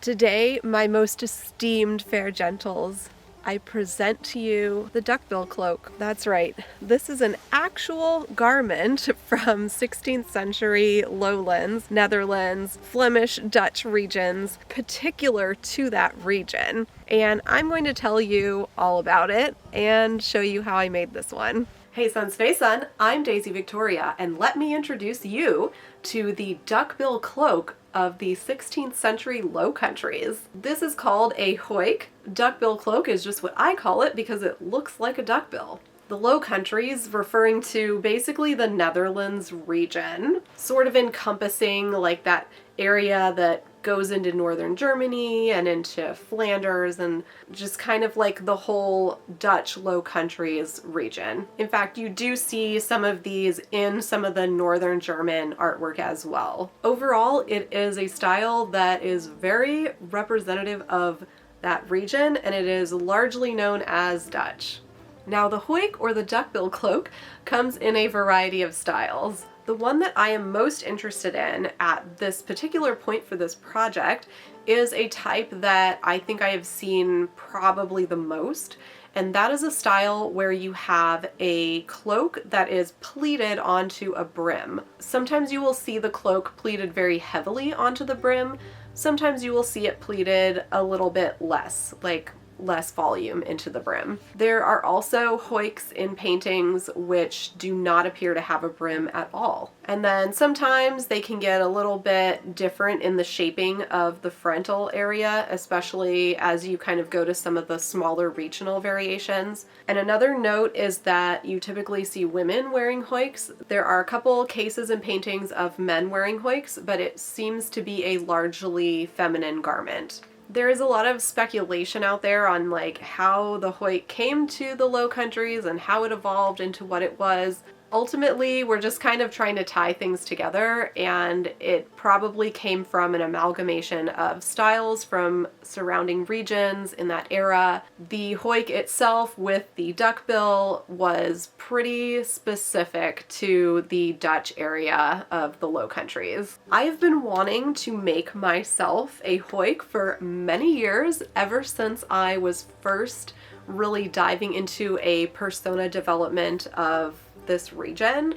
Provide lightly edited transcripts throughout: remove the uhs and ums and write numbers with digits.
Today, my most esteemed fair gentles, I present to you the duckbill cloak. That's right, this is an actual garment from 16th century lowlands, Netherlands, Flemish, Dutch regions, particular to that region. And I'm going to tell you all about it and show you how I made this one. Hey Sun Space Sun, I'm Daisy Victoria, and let me introduce you to the duckbill cloak of the 16th century Low Countries. This is called a Huik. Duckbill cloak is just what I call it because it looks like a duckbill. The Low Countries referring to basically the Netherlands region, sort of encompassing like that area that goes into northern Germany and into Flanders and just kind of like the whole Dutch Low Countries region. In fact, you do see some of these in some of the northern German artwork as well. Overall, it is a style that is very representative of that region, and it is largely known as Dutch. Now, the Huik, or the duckbill cloak, comes in a variety of styles. The one that I am most interested in at this particular point for this project is a type that I think I have seen probably the most, and that is a style where you have a cloak that is pleated onto a brim. Sometimes you will see the cloak pleated very heavily onto the brim. Sometimes you will see it pleated a little bit less, like less volume into the brim. There are also Huiks in paintings which do not appear to have a brim at all. And then sometimes they can get a little bit different in the shaping of the frontal area, especially as you kind of go to some of the smaller regional variations. And another note is that you typically see women wearing Huiks. There are a couple cases in paintings of men wearing Huiks, but it seems to be a largely feminine garment. There is a lot of speculation out there on like how the Huik came to the Low Countries and how it evolved into what it was. Ultimately, we're just kind of trying to tie things together, and it probably came from an amalgamation of styles from surrounding regions in that era. The Huik itself with the duckbill was pretty specific to the Dutch area of the Low Countries. I have been wanting to make myself a Huik for many years, ever since I was first really diving into a persona development of this region.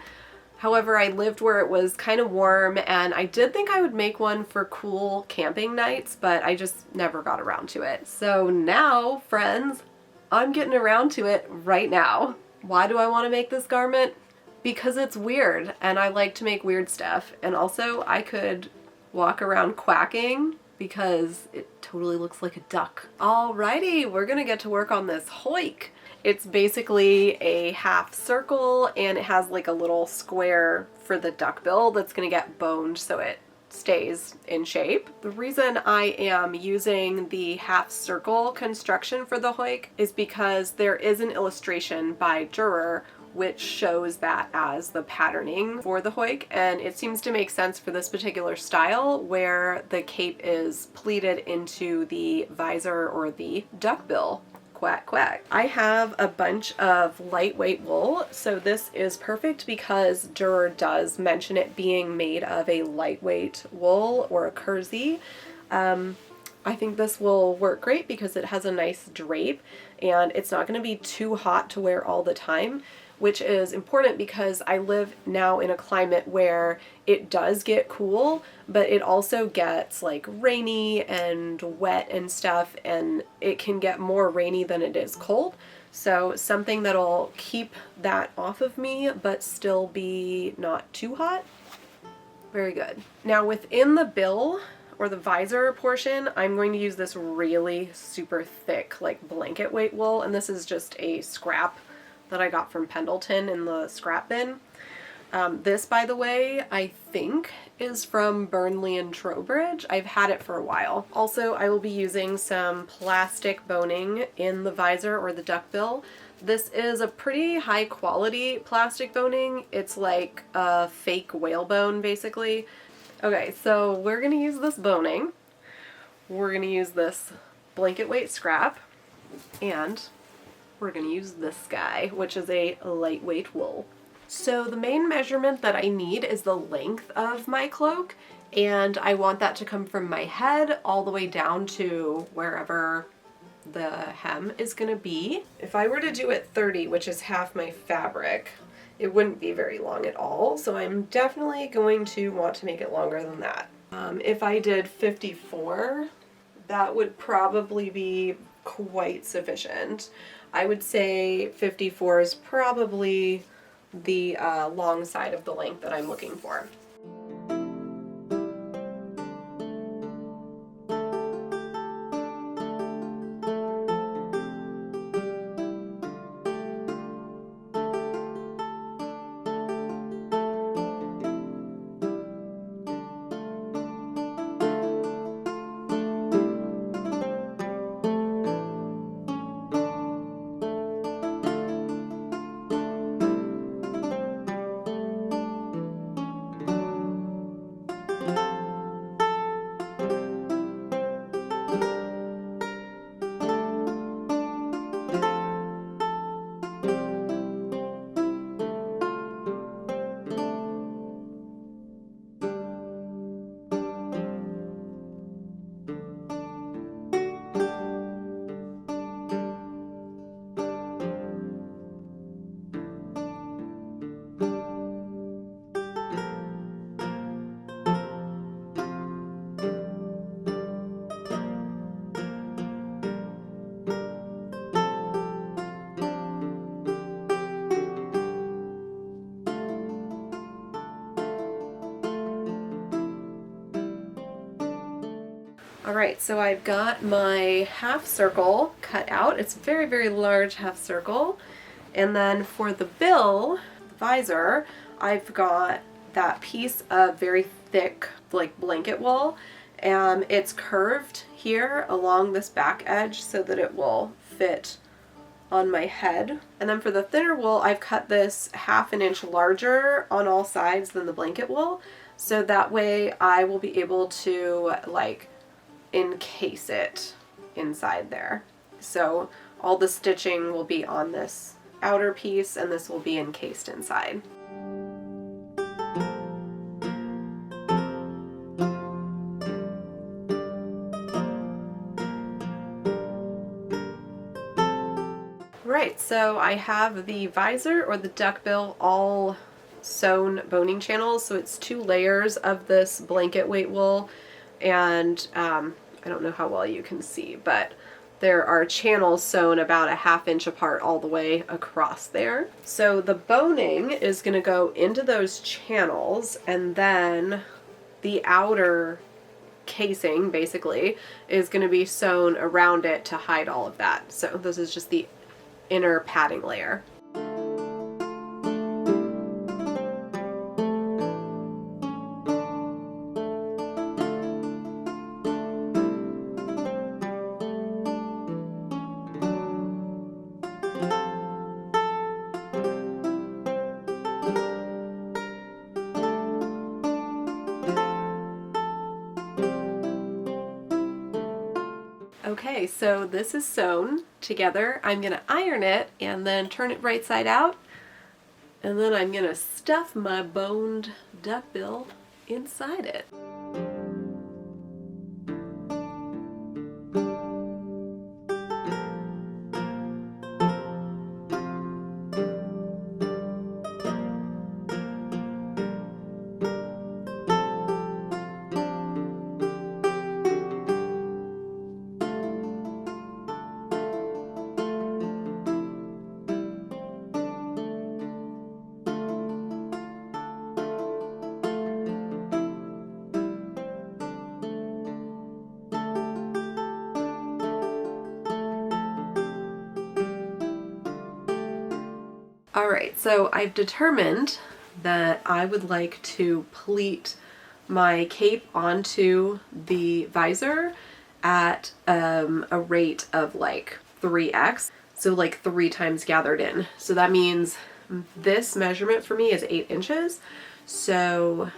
However, I lived where it was kind of warm, and I did think I would make one for cool camping nights, but I just never got around to it. So now, friends, I'm getting around to it right now. Why do I want to make this garment? Because it's weird, and I like to make weird stuff. And also, I could walk around quacking because it totally looks like a duck. Alrighty, we're gonna get to work on this Huik. It's basically a half circle, and it has like a little square for the duckbill that's gonna get boned so it stays in shape. The reason I am using the half circle construction for the Huik is because there is an illustration by Dürer which shows that as the patterning for the Huik, and it seems to make sense for this particular style where the cape is pleated into the visor or the duckbill. Quack, quack. I have a bunch of lightweight wool, so this is perfect because Dürer does mention it being made of a lightweight wool or a kersey. I think this will work great because it has a nice drape and it's not going to be too hot to wear all the time, which is important because I live now in a climate where it does get cool, but it also gets like rainy and wet and stuff, and it can get more rainy than it is cold. So something that'll keep that off of me, but still be not too hot. Very good. Now within the bill, or the visor portion, I'm going to use this really super thick, like blanket weight wool, and this is just a scrap that I got from Pendleton in the scrap bin. This, by the way, I think is from Burnley and Trowbridge. I've had it for a while. Also, I will be using some plastic boning in the visor or the duckbill. This is a pretty high quality plastic boning. It's like a fake whalebone, basically. Okay, so we're gonna use this boning. We're gonna use this blanket weight scrap, and we're gonna use this guy, which is a lightweight wool. So the main measurement that I need is the length of my cloak, And I want that to come from my head all the way down to wherever the hem is gonna be. If I were to do it 30, which is half my fabric, it wouldn't be very long at all. So I'm definitely going to want to make it longer than that. If I did 54, that would probably be quite sufficient. I would say 54 is probably the long side of the length that I'm looking for. All right, so I've got my half circle cut out. It's a very, very large half circle. And then for the bill, the visor, I've got that piece of very thick, like blanket wool. And it's curved here along this back edge so that it will fit on my head. And then for the thinner wool, I've cut this 1/2 inch larger on all sides than the blanket wool. So that way I will be able to like encase it inside there. So all the stitching will be on this outer piece and this will be encased inside. Right, so I have the visor or the duckbill all sewn boning channels. So it's 2 layers of this blanket weight wool, and I don't know how well you can see, but there are channels sewn about 1/2 inch apart all the way across there. So the boning is going to go into those channels, and then the outer casing basically is going to be sewn around it to hide all of that. So this is just the inner padding layer. Okay, so this is sewn together. I'm going to iron it and then turn it right side out. And then I'm going to stuff my boned duckbill inside it. Alright, so I've determined that I would like to pleat my cape onto the visor at a rate of like 3x, so like 3 times gathered in. So that means this measurement for me is 8 inches, so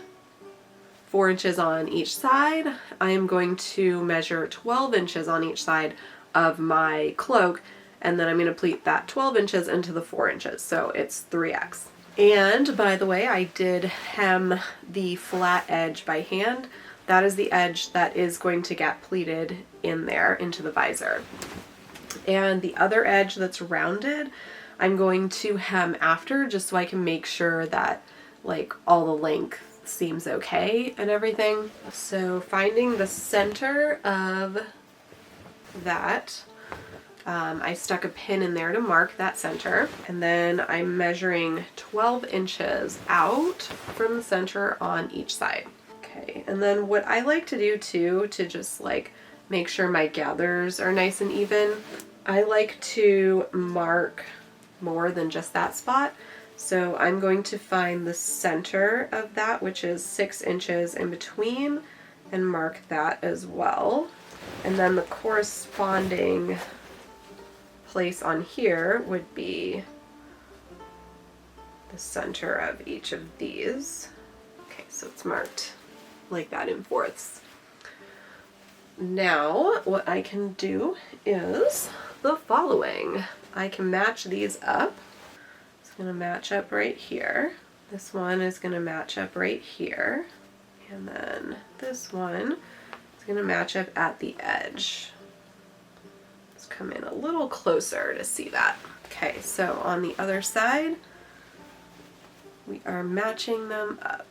4 inches on each side. I am going to measure 12 inches on each side of my cloak, and then I'm going to pleat that 12 inches into the 4 inches, so it's 3x. And by the way, I did hem the flat edge by hand. that is the edge that is going to get pleated in there into the visor. And the other edge that's rounded, I'm going to hem after, just so I can make sure that like all the length seems okay and everything. So finding the center of that, I stuck a pin in there to mark that center, and then I'm measuring 12 inches out from the center on each side. Okay, and then what I like to do too, to just like make sure my gathers are nice and even, I like to mark more than just that spot. So I'm going to find the center of that, which is 6 inches in between, and mark that as well. And then the corresponding place on here would be the center of each of these. Okay, so it's marked like that in fourths. Now, what I can do is the following. I can match these up. It's going to match up right here. This one is going to match up right here. And then this one is going to match up at the edge. Let's come in a little closer to see that. Okay, so on the other side, we are matching them up.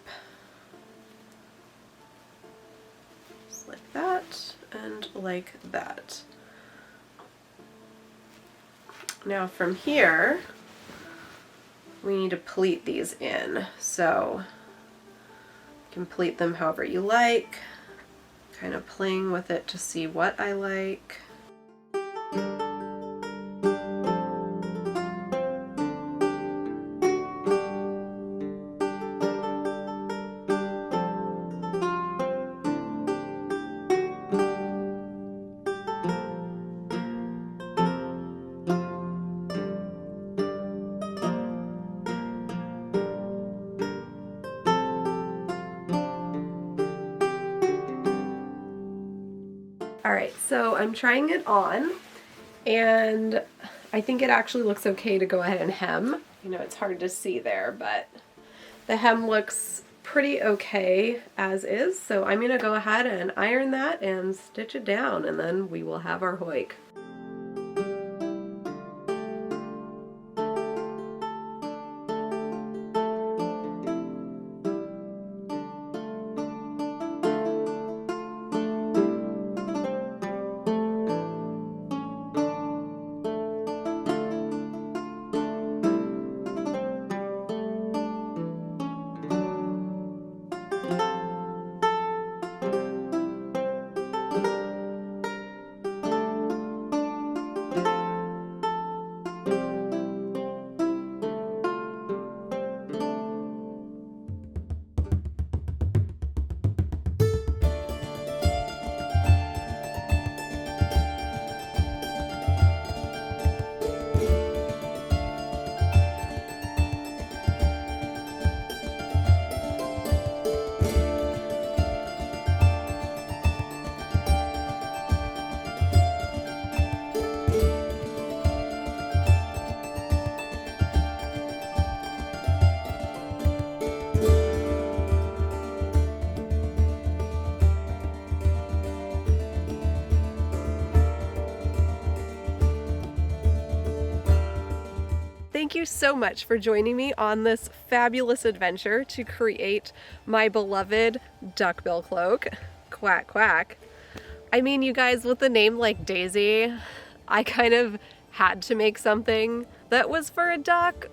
Just like that and like that. Now from here, we need to pleat these in. So you can pleat them however you like, kind of playing with it to see what I like. Alright, so I'm trying it on, and I think it actually looks okay to go ahead and hem. You know, it's hard to see there, but the hem looks pretty okay as is, so I'm going to go ahead and iron that and stitch it down, and then we will have our Huik. Thank you so much for joining me on this fabulous adventure to create my beloved duckbill cloak. Quack, quack. I mean, you guys, with a name like Daisy, I kind of had to make something that was for a duck.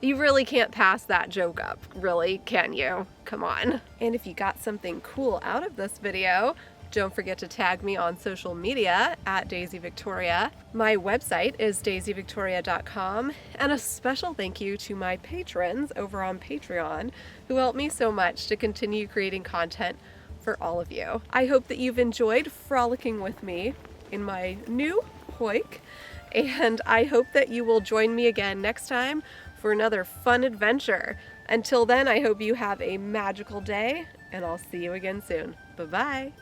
You really can't pass that joke up, really, can you? Come on. And if you got something cool out of this video, don't forget to tag me on social media at Daisy Viktoria. My website is daisyviktoria.com, and a special thank you to my patrons over on Patreon who help me so much to continue creating content for all of you. I hope that you've enjoyed frolicking with me in my new Huik, and I hope that you will join me again next time for another fun adventure. Until then, I hope you have a magical day, and I'll see you again soon. Bye-bye.